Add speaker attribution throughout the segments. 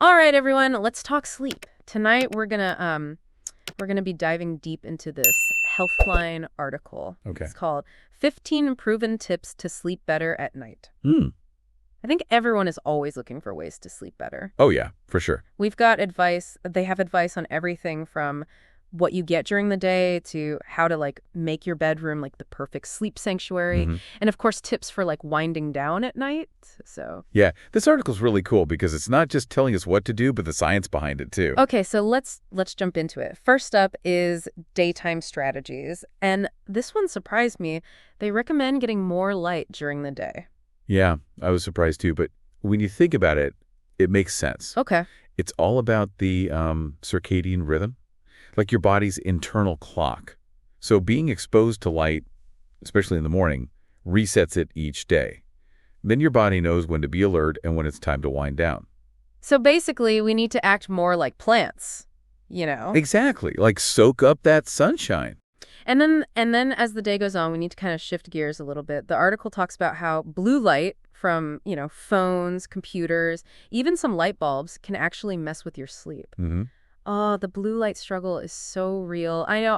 Speaker 1: All right, everyone, let's talk sleep. Tonight we're gonna be diving deep into this Healthline article.
Speaker 2: Okay.
Speaker 1: It's called 15 Proven Tips to Sleep Better at Night.
Speaker 2: Hmm.
Speaker 1: I think everyone is always looking for ways to sleep better.
Speaker 2: Oh, yeah, for sure.
Speaker 1: We've got advice, they have advice on everything from what you get during the day to how to make your bedroom like the perfect sleep sanctuary,
Speaker 2: hmm
Speaker 1: and of course tips for like winding down at night. So
Speaker 2: Yeah, this article's really cool because it's not just telling us what to do, but the science behind it, too.
Speaker 1: okay, so let's jump into it. First up is daytime strategies, and this one surprised me. They recommend getting more light during the day.
Speaker 2: Yeah, I was surprised, too. But when you think about it, it makes sense.
Speaker 1: Okay.
Speaker 2: It's all about the circadian rhythm, like your body's internal clock. So being exposed to light, especially in the morning, resets it each day. Then your body knows when to be alert and when it's time to wind down.
Speaker 1: So basically, we need to act more like plants, you know?
Speaker 2: Exactly, like soak up that sunshine.
Speaker 1: And then as the day goes on, we need to kind of shift gears a little bit. The article talks about how blue light from, phones, computers, even some light bulbs can actually mess with your sleep.
Speaker 2: hmm
Speaker 1: Oh, the blue light struggle is so real. I know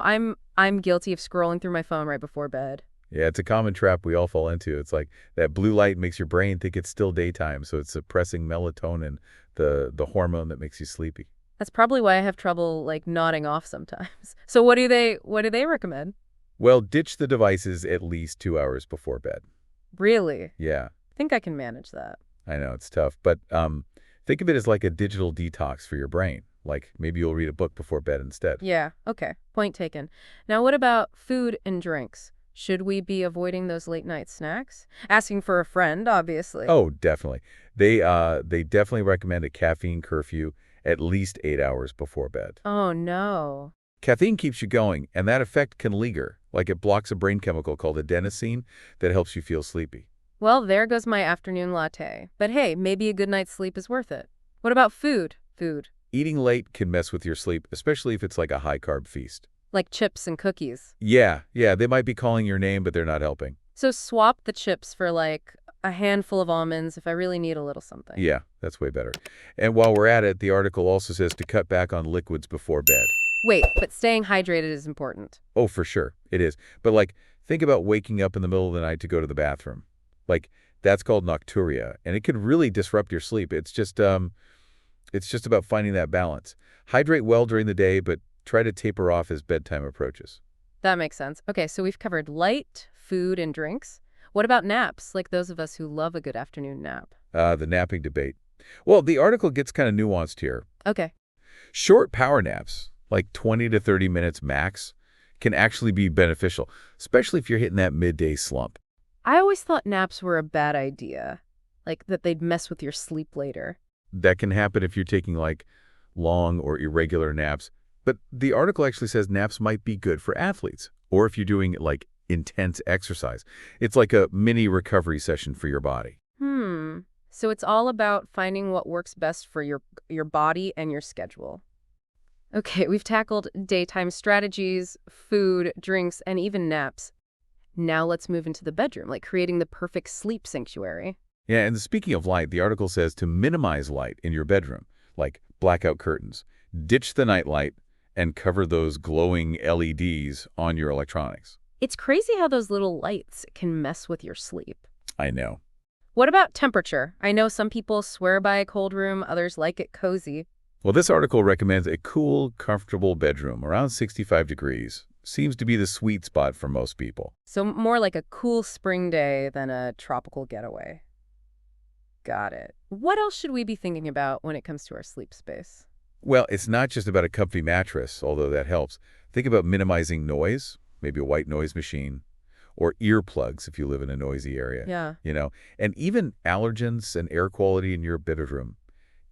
Speaker 1: I'm guilty of scrolling through my phone right before bed.
Speaker 2: Yeah, it's a common trap we all fall into. It's like that blue light makes your brain think it's still daytime, so it's suppressing melatonin, the hormone that makes you sleepy.
Speaker 1: That's probably why I have trouble like nodding off sometimes. So what do they recommend?
Speaker 2: Well, ditch the devices at least 2 hours before bed.
Speaker 1: Really? I
Speaker 2: Yeah,
Speaker 1: think I can manage that.
Speaker 2: I know it's tough, but think of it as like a digital detox for your brain. Like maybe you'll read a book before bed instead.
Speaker 1: Yeah, okay. Point taken. Now what about food and drinks? Should we be avoiding those late night snacks? Asking for a friend, obviously.
Speaker 2: Oh, definitely. They definitely recommend a caffeine curfew at least 8 hours before bed.
Speaker 1: Oh no.
Speaker 2: Caffeine keeps you going, and that effect can linger, like it blocks a brain chemical called adenosine that helps you feel sleepy.
Speaker 1: Well, there goes my afternoon latte. But hey, maybe a good night's sleep is worth it. What about food? Food.
Speaker 2: Eating late can mess with your sleep, especially if it's like a high-carb feast.
Speaker 1: Like chips and cookies.
Speaker 2: Yeah, they might be calling your name, but they're not helping.
Speaker 1: So swap the chips for like a handful of almonds if I really need a little something.
Speaker 2: Yeah, that's way better. And while we're at it, the article also says to cut back on liquids before bed.
Speaker 1: Wait, but staying hydrated is important.
Speaker 2: Oh, for sure, it is. But think about waking up in the middle of the night to go to the bathroom. That's called nocturia, and it could really disrupt your sleep. It's just about finding that balance. Hydrate well during the day, but try to taper off as bedtime approaches.
Speaker 1: That makes sense. Okay, so we've covered light, food, and drinks. What about naps, like those of us who love a good afternoon nap?
Speaker 2: The napping debate. Well, the article gets kind of nuanced here.
Speaker 1: Okay.
Speaker 2: Short power naps, like 20 to 30 minutes max, can actually be beneficial, especially if you're hitting that midday slump.
Speaker 1: I always thought naps were a bad idea, like that they'd mess with your sleep later.
Speaker 2: That can happen if you're taking long or irregular naps. But the article actually says naps might be good for athletes, or if you're doing intense exercise. It's like a mini recovery session for your body.
Speaker 1: So it's all about finding what works best for your body and your schedule. Okay, we've tackled daytime strategies, food, drinks, and even naps. Now let's move into the bedroom, like creating the perfect sleep sanctuary.
Speaker 2: Yeah, and speaking of light, the article says to minimize light in your bedroom, like blackout curtains, ditch the night light, and cover those glowing LEDs on your electronics.
Speaker 1: It's crazy how those little lights can mess with your sleep.
Speaker 2: I know.
Speaker 1: What about temperature? I know some people swear by a cold room, others like it cozy.
Speaker 2: Well, this article recommends a cool, comfortable bedroom around 65 degrees. Seems to be the sweet spot for most people.
Speaker 1: So more like a cool spring day than a tropical getaway. Got it. What else should we be thinking about when it comes to our sleep space?
Speaker 2: Well, it's not just about a comfy mattress, although that helps. Think about minimizing noise, maybe a white noise machine, or earplugs if you live in a noisy area.
Speaker 1: Yeah.
Speaker 2: And even allergens and air quality in your bedroom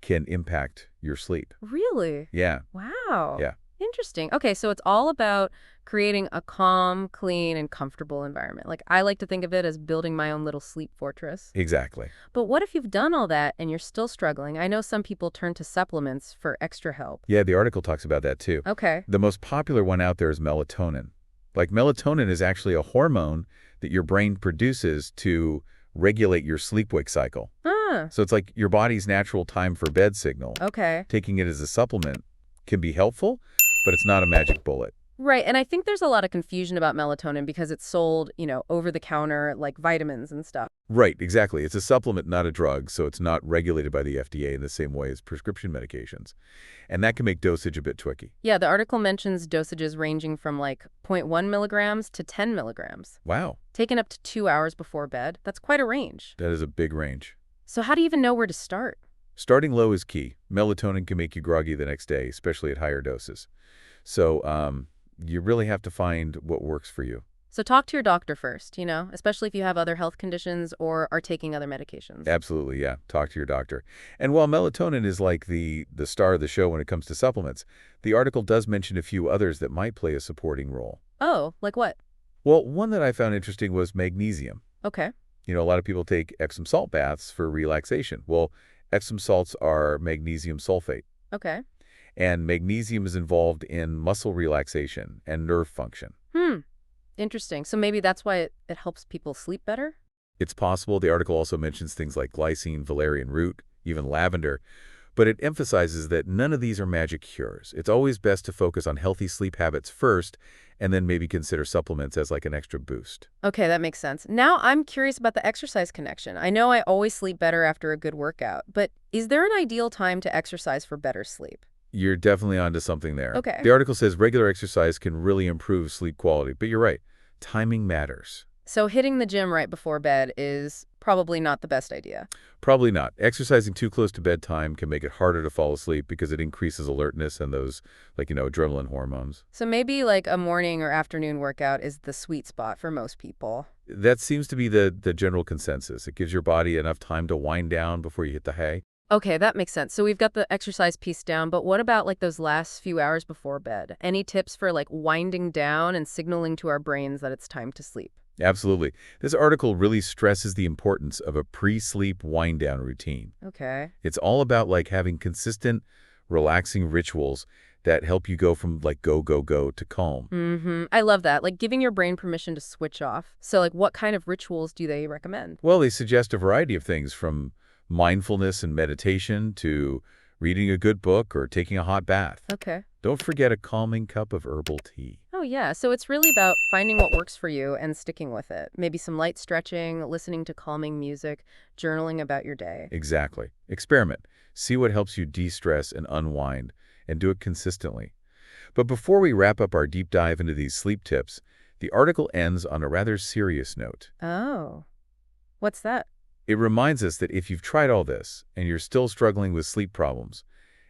Speaker 2: can impact your sleep.
Speaker 1: Really?
Speaker 2: Yeah,
Speaker 1: Wow.
Speaker 2: yeah,
Speaker 1: Interesting. Okay, so it's all about creating a calm, clean, and comfortable environment. Like I like to think of it as building my own little sleep fortress.
Speaker 2: exactly.
Speaker 1: But what if you've done all that and you're still struggling? I know some people turn to supplements for extra help.
Speaker 2: Yeah, the article talks about that too.
Speaker 1: Okay.
Speaker 2: The most popular one out there is melatonin. Melatonin is actually a hormone that your brain produces to regulate your sleep-wake cycle.
Speaker 1: Huh.
Speaker 2: So it's like your body's natural time for bed signal.
Speaker 1: Okay.
Speaker 2: Taking it as a supplement can be helpful, but it's not a magic bullet.
Speaker 1: Right, and I think there's a lot of confusion about melatonin because it's sold, over the counter like vitamins and stuff.
Speaker 2: Right, exactly. It's a supplement, not a drug, so it's not regulated by the FDA in the same way as prescription medications. And that can make dosage a bit tricky.
Speaker 1: Yeah, the article mentions dosages ranging from like zero point 0.1 milligrams to 10 milligrams,
Speaker 2: Wow,
Speaker 1: taken up to 2 hours before bed. That's quite a range.
Speaker 2: that is a big range.
Speaker 1: So how do you even know where to start?
Speaker 2: Starting low is key. Melatonin can make you groggy the next day, especially at higher doses. So you really have to find what works for you.
Speaker 1: So talk to your doctor first, especially if you have other health conditions or are taking other medications.
Speaker 2: Absolutely, yeah. Talk to your doctor. And while melatonin is like the star of the show when it comes to supplements, the article does mention a few others that might play a supporting role.
Speaker 1: Oh, like what?
Speaker 2: Well, one that I found interesting was magnesium.
Speaker 1: Okay.
Speaker 2: A lot of people take Epsom salt baths for relaxation. Well, Epsom salts are magnesium sulfate,
Speaker 1: Okay.
Speaker 2: and magnesium is involved in muscle relaxation and nerve function.
Speaker 1: Interesting. So maybe that's why it helps people sleep better?
Speaker 2: It's possible. The article also mentions things like glycine, valerian root, even lavender, but it emphasizes that none of these are magic cures. It's always best to focus on healthy sleep habits first, and then maybe consider supplements as like an extra boost.
Speaker 1: Okay, that makes sense. Now I'm curious about the exercise connection. I know I always sleep better after a good workout, but is there an ideal time to exercise for better sleep?
Speaker 2: You're definitely onto something there.
Speaker 1: Okay.
Speaker 2: The article says regular exercise can really improve sleep quality, but you're right. Timing matters.
Speaker 1: So hitting the gym right before bed is probably not the best idea.
Speaker 2: Probably not. Exercising too close to bedtime can make it harder to fall asleep because it increases alertness and those, adrenaline hormones.
Speaker 1: So maybe like a morning or afternoon workout is the sweet spot for most people.
Speaker 2: That seems to be the general consensus. It gives your body enough time to wind down before you hit the hay.
Speaker 1: Okay, that makes sense. So we've got the exercise piece down, but what about like those last few hours before bed? Any tips for like winding down and signaling to our brains that it's time to sleep?
Speaker 2: Absolutely. This article really stresses the importance of a pre-sleep wind-down routine.
Speaker 1: Okay.
Speaker 2: It's all about having consistent, relaxing rituals that help you go from go, go, go to calm.
Speaker 1: I love that. Like giving your brain permission to switch off. So like what kind of rituals do they recommend?
Speaker 2: Well, they suggest a variety of things from mindfulness and meditation to reading a good book or taking a hot bath.
Speaker 1: Okay.
Speaker 2: Don't forget a calming cup of herbal tea.
Speaker 1: Oh, yeah. So it's really about finding what works for you and sticking with it. Maybe some light stretching, listening to calming music, journaling about your day.
Speaker 2: Exactly. Experiment. See what helps you de-stress and unwind, and do it consistently. But before we wrap up our deep dive into these sleep tips, the article ends on a rather serious note.
Speaker 1: Oh, what's that?
Speaker 2: It reminds us that if you've tried all this and you're still struggling with sleep problems,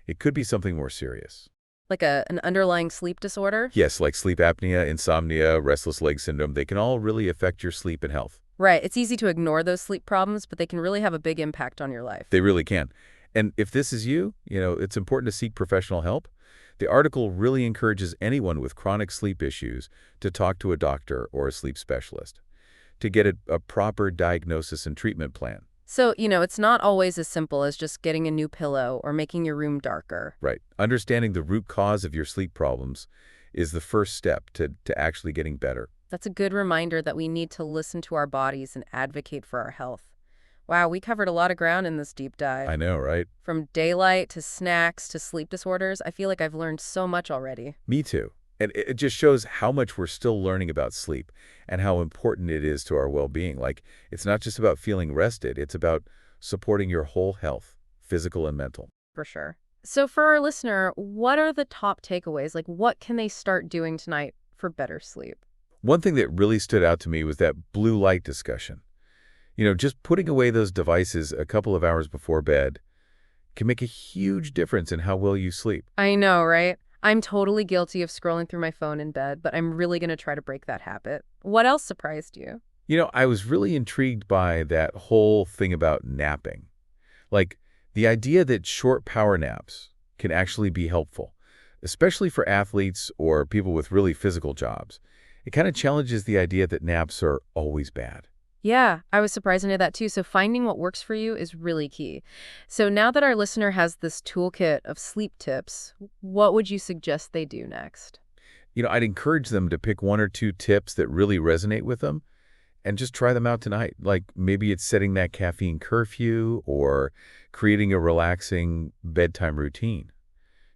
Speaker 2: it could be something more serious.
Speaker 1: Like an underlying sleep disorder?
Speaker 2: Yes, like sleep apnea, insomnia, restless leg syndrome, they can all really affect your sleep and health.
Speaker 1: Right. It's easy to ignore those sleep problems, but they can really have a big impact on your life.
Speaker 2: They really can. And if this is you, it's important to seek professional help. The article really encourages anyone with chronic sleep issues to talk to a doctor or a sleep specialist to get a proper diagnosis and treatment plan.
Speaker 1: So, it's not always as simple as just getting a new pillow or making your room darker.
Speaker 2: Right. Understanding the root cause of your sleep problems is the first step to actually getting better.
Speaker 1: That's a good reminder that we need to listen to our bodies and advocate for our health. Wow, we covered a lot of ground in this deep dive.
Speaker 2: I know, right?
Speaker 1: From daylight to snacks to sleep disorders, I feel like I've learned so much already.
Speaker 2: Me too. And it just shows how much we're still learning about sleep and how important it is to our well-being. It's not just about feeling rested. It's about supporting your whole health, physical and mental.
Speaker 1: For sure. So for our listener, what are the top takeaways? Like, what can they start doing tonight for better sleep?
Speaker 2: One thing that really stood out to me was that blue light discussion. Just putting away those devices a couple of hours before bed can make a huge difference in how well you sleep.
Speaker 1: I know, right? I'm totally guilty of scrolling through my phone in bed, but I'm really going to try to break that habit. What else surprised you?
Speaker 2: I was really intrigued by that whole thing about napping. The idea that short power naps can actually be helpful, especially for athletes or people with really physical jobs. It kind of challenges the idea that naps are always bad.
Speaker 1: Yeah, I was surprised into that too. So finding what works for you is really key. So now that our listener has this toolkit of sleep tips, what would you suggest they do next?
Speaker 2: I'd encourage them to pick one or two tips that really resonate with them And just try them out tonight. Like maybe it's setting that caffeine curfew or creating a relaxing bedtime routine.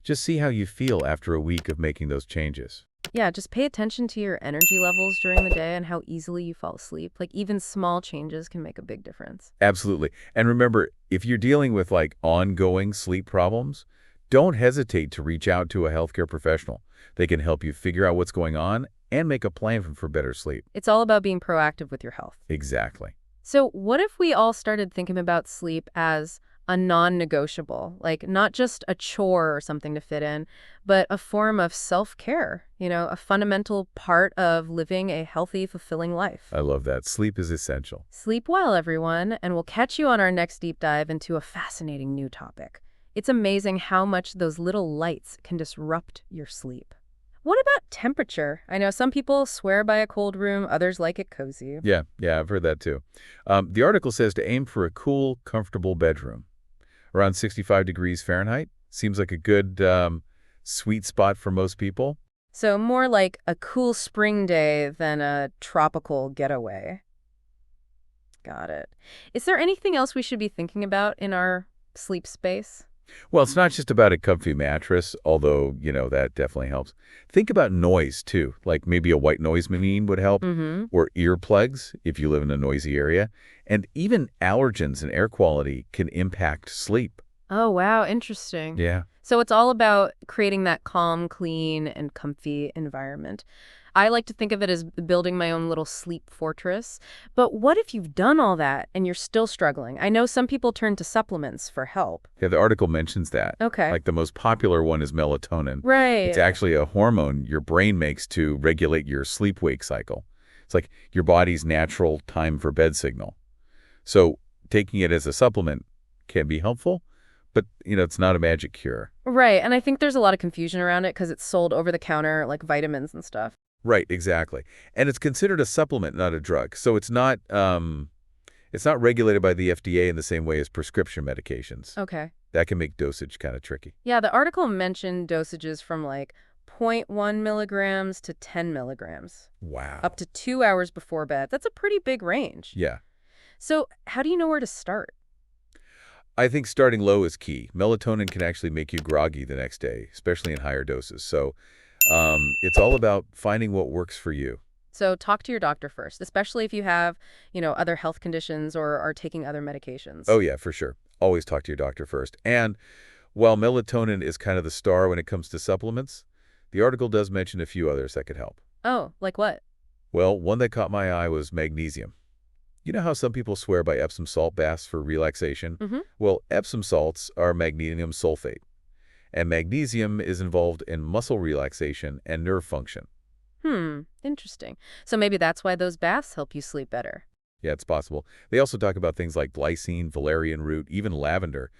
Speaker 2: Just see how you feel after a week of making those changes.
Speaker 1: Yeah, just pay attention to your energy levels during the day and how easily you fall asleep. Like even small changes can make a big difference.
Speaker 2: Absolutely. And remember, if you're dealing with like ongoing sleep problems, don't hesitate to reach out to a healthcare professional. They can help you figure out what's going on and make a plan for better sleep.
Speaker 1: It's all about being proactive with your health.
Speaker 2: Exactly.
Speaker 1: So, what if we all started thinking about sleep as a non-negotiable, like not just a chore or something to fit in, but a form of self-care, a fundamental part of living a healthy, fulfilling life?
Speaker 2: I love that. Sleep is essential.
Speaker 1: Sleep well, everyone, and we'll catch you on our next deep dive into a fascinating new topic. It's amazing how much those little lights can disrupt your sleep. What about temperature? I know some people swear by a cold room, others like it cozy.
Speaker 2: Yeah, I've heard that too. The article says to aim for a cool, comfortable bedroom. Around 65 degrees Fahrenheit seems like a good sweet spot for most people.
Speaker 1: So more like a cool spring day than a tropical getaway. Got it. Is there anything else we should be thinking about in our sleep space?
Speaker 2: Well, it's not just about a comfy mattress, although, that definitely helps. Think about noise, too, like maybe a white noise machine would help,
Speaker 1: Mm-hmm.
Speaker 2: or earplugs if you live in a noisy area. And even allergens and air quality can impact sleep.
Speaker 1: Oh, wow, interesting.
Speaker 2: Yeah.
Speaker 1: So it's all about creating that calm, clean, and comfy environment. I like to think of it as building my own little sleep fortress. But what if you've done all that and you're still struggling? I know some people turn to supplements for help.
Speaker 2: Yeah, the article mentions that.
Speaker 1: Okay.
Speaker 2: Like the most popular one is melatonin. It's
Speaker 1: Right.
Speaker 2: actually a hormone your brain makes to regulate your sleep-wake cycle. It's like your body's natural time for bed signal. So taking it as a supplement can be helpful, but, it's not a magic cure.
Speaker 1: Right. And I think there's a lot of confusion around it because it's sold over the counter like vitamins and stuff.
Speaker 2: Right, exactly. And it's considered a supplement, not a drug. So it's not regulated by the FDA in the same way as prescription medications.
Speaker 1: Okay.
Speaker 2: That can make dosage kind of tricky.
Speaker 1: Yeah, the article mentioned dosages from like zero point 0.1 milligrams to 10 milligrams,
Speaker 2: Wow.
Speaker 1: up to 2 hours before bed. That's a pretty big range.
Speaker 2: Yeah.
Speaker 1: So how do you know where to start?
Speaker 2: I think starting low is key. Melatonin can actually make you groggy the next day, especially in higher doses. So it's all about finding what works for you.
Speaker 1: So talk to your doctor first, especially if you have, other health conditions or are taking other medications.
Speaker 2: Oh, yeah, for sure. Always talk to your doctor first. And while melatonin is kind of the star when it comes to supplements, the article does mention a few others that could help.
Speaker 1: Oh, like what?
Speaker 2: Well, one that caught my eye was magnesium. You know how some people swear by Epsom salt baths for relaxation?
Speaker 1: Mm-hmm.
Speaker 2: Well, Epsom salts are magnesium sulfate, and magnesium is involved in muscle relaxation and nerve function.
Speaker 1: Interesting. So maybe that's why those baths help you sleep better.
Speaker 2: Yeah, it's possible. They also talk about things like glycine, valerian root, even lavender,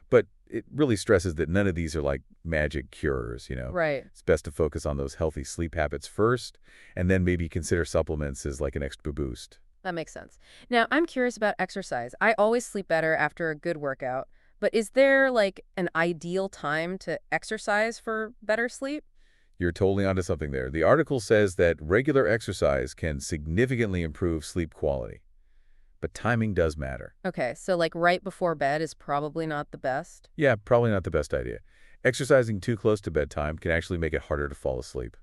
Speaker 2: but it really stresses that none of these are like magic cures.
Speaker 1: Right.
Speaker 2: It's best to focus on those healthy sleep habits first, and then maybe consider supplements as like an extra boost.
Speaker 1: That makes sense. Now, I'm curious about exercise. I always sleep better after a good workout, but is there like an ideal time to exercise for better sleep?
Speaker 2: You're totally onto something there. The article says that regular exercise can significantly improve sleep quality, but timing does matter.
Speaker 1: Okay, so like right before bed is probably not the best.
Speaker 2: Yeah, probably not the best idea. Exercising too close to bedtime can actually make it harder to fall asleep.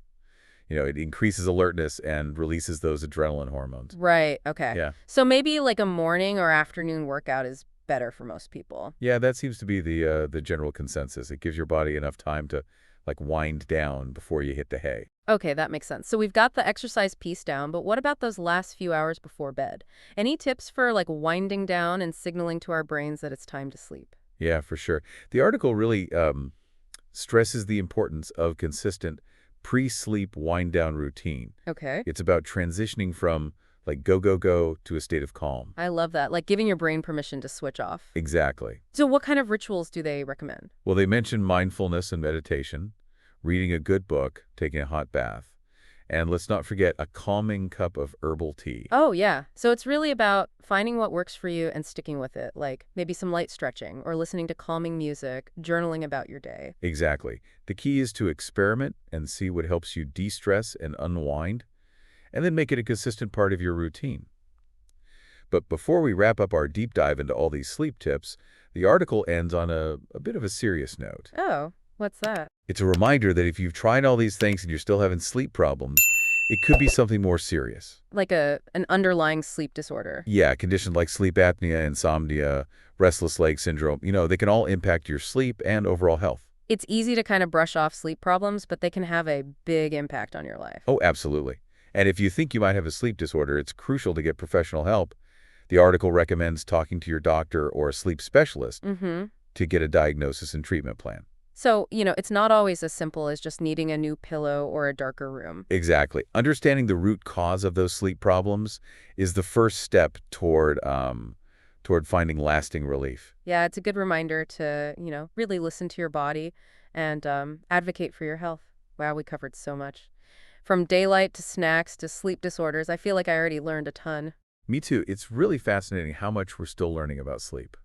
Speaker 2: It increases alertness and releases those adrenaline hormones.
Speaker 1: Right, okay.
Speaker 2: Yeah.
Speaker 1: So maybe like a morning or afternoon workout is better for most people.
Speaker 2: Yeah, that seems to be the general consensus. It gives your body enough time to like wind down before you hit the hay.
Speaker 1: Okay, that makes sense. So we've got the exercise piece down, but what about those last few hours before bed? Any tips for like winding down and signaling to our brains that it's time to sleep?
Speaker 2: Yeah, for sure. The article really stresses the importance of consistent pre-sleep wind-down routine.
Speaker 1: Okay.
Speaker 2: It's about transitioning from like go, go, go to a state of calm.
Speaker 1: I love that. Like giving your brain permission to switch off.
Speaker 2: Exactly.
Speaker 1: So what kind of rituals do they recommend?
Speaker 2: Well, they mention mindfulness and meditation, reading a good book, taking a hot bath, and let's not forget a calming cup of herbal tea.
Speaker 1: Oh, yeah. So it's really about finding what works for you and sticking with it, like maybe some light stretching or listening to calming music, journaling about your day.
Speaker 2: Exactly. The key is to experiment and see what helps you de-stress and unwind, and then make it a consistent part of your routine. But before we wrap up our deep dive into all these sleep tips, the article ends on a bit of a serious note.
Speaker 1: Oh, what's that?
Speaker 2: It's a reminder that if you've tried all these things and you're still having sleep problems, it could be something more serious.
Speaker 1: Like an underlying sleep disorder.
Speaker 2: Yeah, conditions like sleep apnea, insomnia, restless leg syndrome, they can all impact your sleep and overall health.
Speaker 1: It's easy to kind of brush off sleep problems, but they can have a big impact on your life.
Speaker 2: Oh, absolutely. And if you think you might have a sleep disorder, it's crucial to get professional help. The article recommends talking to your doctor or a sleep specialist
Speaker 1: Mm-hmm.
Speaker 2: to get a diagnosis and treatment plan.
Speaker 1: So, it's not always as simple as just needing a new pillow or a darker room.
Speaker 2: Exactly. Understanding the root cause of those sleep problems is the first step toward finding lasting relief.
Speaker 1: Yeah, it's a good reminder to, really listen to your body and advocate for your health. Wow, we covered so much. From daylight to snacks to sleep disorders, I feel like I already learned a ton.
Speaker 2: Me too. It's really fascinating how much we're still learning about sleep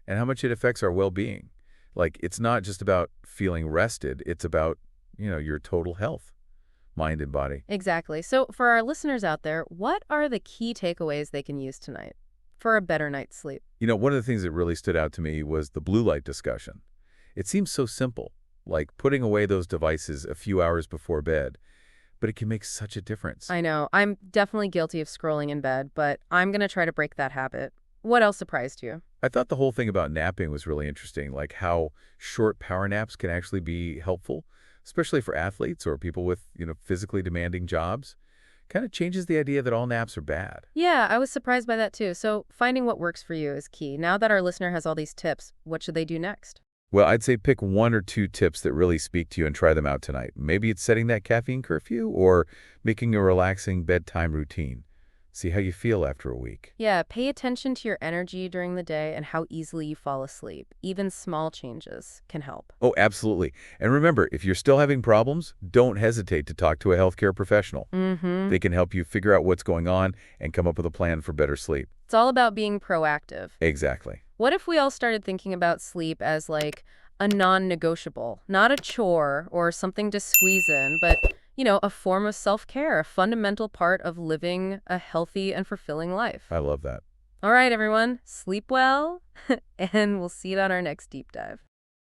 Speaker 2: and how much it affects our well-being. Like, it's not just about feeling rested. It's about, your total health, mind and body.
Speaker 1: Exactly. So for our listeners out there, what are the key takeaways they can use tonight for a better night's sleep?
Speaker 2: One of the things that really stood out to me was the blue light discussion. It seems so simple, like putting away those devices a few hours before bed, but it can make such a difference.
Speaker 1: I know. I'm definitely guilty of scrolling in bed, but I'm going to try to break that habit. What else surprised you?
Speaker 2: I thought the whole thing about napping was really interesting, like how short power naps can actually be helpful, especially for athletes or people with, physically demanding jobs. Kind of changes the idea that all naps are bad.
Speaker 1: Yeah, I was surprised by that too. So finding what works for you is key. Now that our listener has all these tips, what should they do next?
Speaker 2: Well, I'd say pick one or two tips that really speak to you and try them out tonight. Maybe it's setting that caffeine curfew or making a relaxing bedtime routine. See how you feel after a week.
Speaker 1: Yeah, pay attention to your energy during the day and how easily you fall asleep. Even small changes can help.
Speaker 2: Oh, absolutely. And remember, if you're still having problems, don't hesitate to talk to a healthcare professional.
Speaker 1: Mm-hmm.
Speaker 2: They can help you figure out what's going on and come up with a plan for better sleep.
Speaker 1: It's all about being proactive.
Speaker 2: Exactly.
Speaker 1: What if we all started thinking about sleep as like a non-negotiable, not a chore or something to squeeze in, but, a form of self-care, a fundamental part of living a healthy and fulfilling life?
Speaker 2: I love that.
Speaker 1: All right, everyone, sleep well, and we'll see you on our next deep dive.